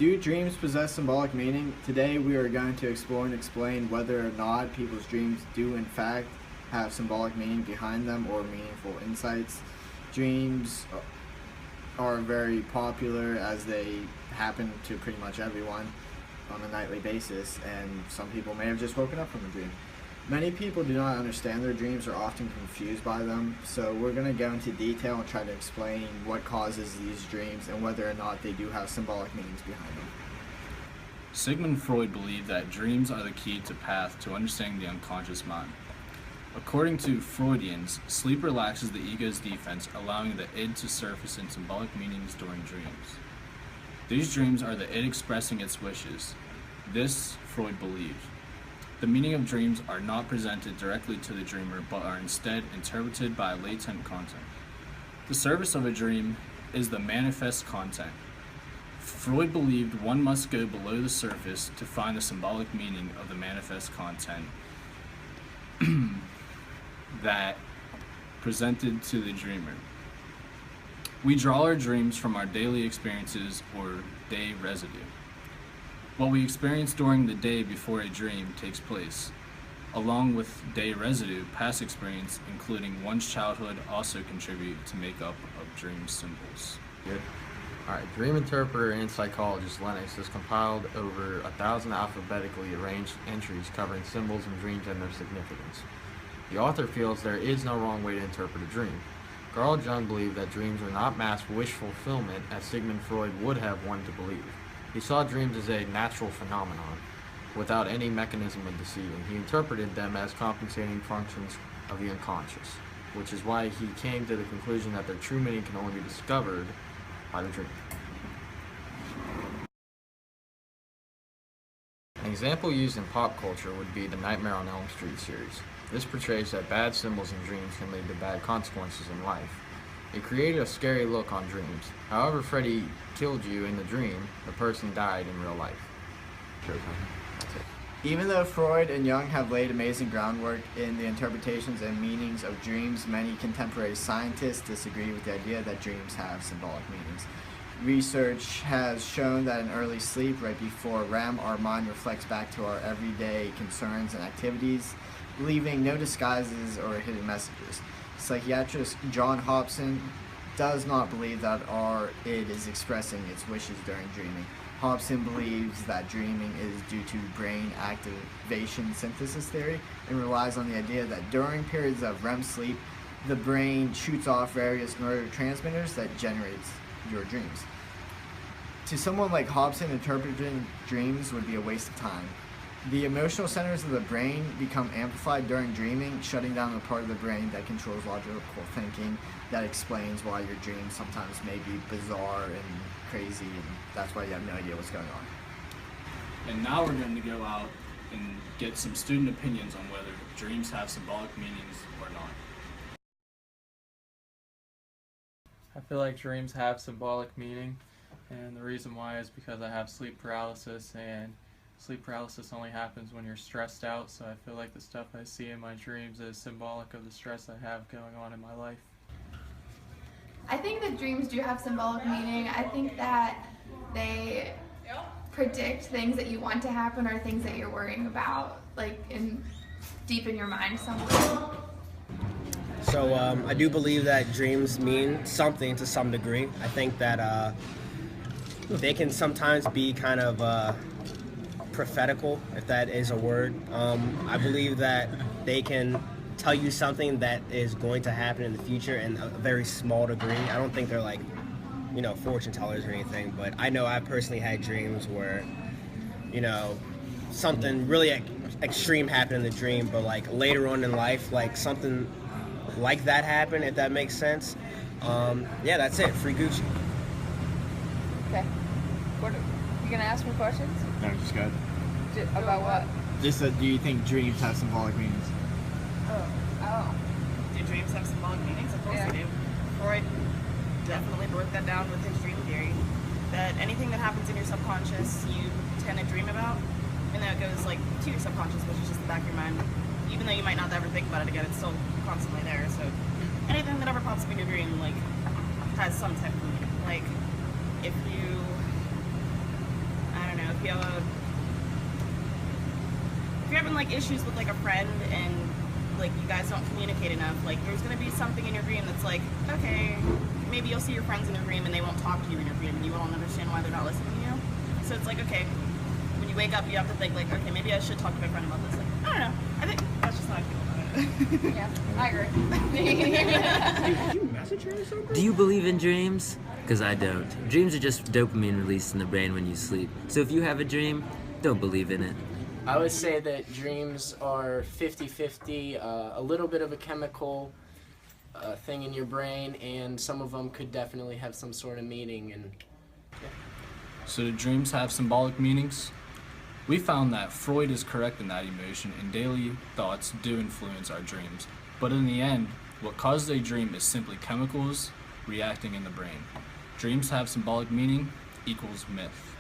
Do dreams possess symbolic meaning? Today we are going to explore and explain whether or not people's dreams do in fact have symbolic meaning behind them or meaningful insights. Dreams are very popular as they happen to pretty much everyone on a nightly basis, and some people may have just woken up from a dream. Many people do not understand their dreams or are often confused by them, so we're going to go into detail and try to explain what causes these dreams and whether or not they do have symbolic meanings behind them. Sigmund Freud believed that dreams are the key to path to understanding the unconscious mind. According to Freudians, sleep relaxes the ego's defense, allowing the id to surface in symbolic meanings during dreams. These dreams are the id expressing its wishes. This, Freud believed. The meaning of dreams are not presented directly to the dreamer, but are instead interpreted by latent content. The surface of a dream is the manifest content. Freud believed one must go below the surface to find the symbolic meaning of the manifest content that presented to the dreamer. We draw our dreams from our daily experiences or day residue. What we experience during the day before a dream takes place, along with day residue, past experience, including one's childhood, also contribute to make up of dream symbols. Good. Alright, dream interpreter and psychologist Lennox has compiled over 1,000 alphabetically arranged entries covering symbols and dreams and their significance. The author feels there is no wrong way to interpret a dream. Carl Jung believed that dreams are not mass wish fulfillment as Sigmund Freud would have one to believe. He saw dreams as a natural phenomenon, without any mechanism of deceiving. He interpreted them as compensating functions of the unconscious, which is why he came to the conclusion that their true meaning can only be discovered by the dream. An example used in pop culture would be the Nightmare on Elm Street series. This portrays that bad symbols in dreams can lead to bad consequences in life. It created a scary look on dreams. However, Freddy killed you in the dream, the person died in real life. That's it. Even though Freud and Jung have laid amazing groundwork in the interpretations and meanings of dreams, many contemporary scientists disagree with the idea that dreams have symbolic meanings. Research has shown that in early sleep, right before REM, our mind reflects back to our everyday concerns and activities, leaving no disguises or hidden messages. Psychiatrist John Hobson does not believe that our id is expressing its wishes during dreaming. Hobson believes that dreaming is due to brain activation synthesis theory and relies on the idea that during periods of REM sleep, the brain shoots off various neurotransmitters that generates your dreams. To someone like Hobson, interpreting dreams would be a waste of time. The emotional centers of the brain become amplified during dreaming, shutting down the part of the brain that controls logical thinking. That explains why your dreams sometimes may be bizarre and crazy, and that's why you have no idea what's going on. And now we're going to go out and get some student opinions on whether dreams have symbolic meanings or not. I feel like dreams have symbolic meaning, and the reason why is because I have sleep paralysis, and sleep paralysis only happens when you're stressed out, so I feel like the stuff I see in my dreams is symbolic of the stress I have going on in my life. I think that dreams do have symbolic meaning. I think that they predict things that you want to happen or things that you're worrying about, like deep in your mind somewhere. So I do believe that dreams mean something to some degree. I think that they can sometimes be kind of prophetical, if that is a word. I believe that they can tell you something that is going to happen in the future in a very small degree. I don't think they're like, fortune tellers or anything, but I know I personally had dreams where, something really extreme happened in the dream, but like later on in life, like something like that happened, if that makes sense. Yeah, that's it. Free Gucci. Okay. You gonna ask me questions? No, just go. About what? Just do you think dreams have symbolic meanings? Oh. Do dreams have symbolic meanings? Of course they do. Freud definitely broke that down with his dream theory. That anything that happens in your subconscious, you tend to dream about, and then it goes like to your subconscious, which is just the back of your mind. Even though you might not ever think about it again, it's still constantly there. So anything that ever pops up in your dream, like, has some type of meaning. Like, if you if you're having like issues with like a friend and like you guys don't communicate enough, like there's gonna be something in your dream that's like, okay, maybe you'll see your friends in your dream and they won't talk to you in your dream and you won't understand why they're not listening to you. So it's like, okay, when you wake up you have to think like, okay, maybe I should talk to my friend about this. Like, I don't know. I think that's just how I feel about it. Yeah, I agree. Did you message her or something? Do you believe in dreams? Because I don't. Dreams are just dopamine released in the brain when you sleep. So if you have a dream, don't believe in it. I would say that dreams are 50-50, a little bit of a chemical thing in your brain, and some of them could definitely have some sort of meaning. And yeah. So do dreams have symbolic meanings? We found that Freud is correct in that emotion and daily thoughts do influence our dreams. But in the end, what causes a dream is simply chemicals reacting in the brain. Dreams have symbolic meaning equals myth.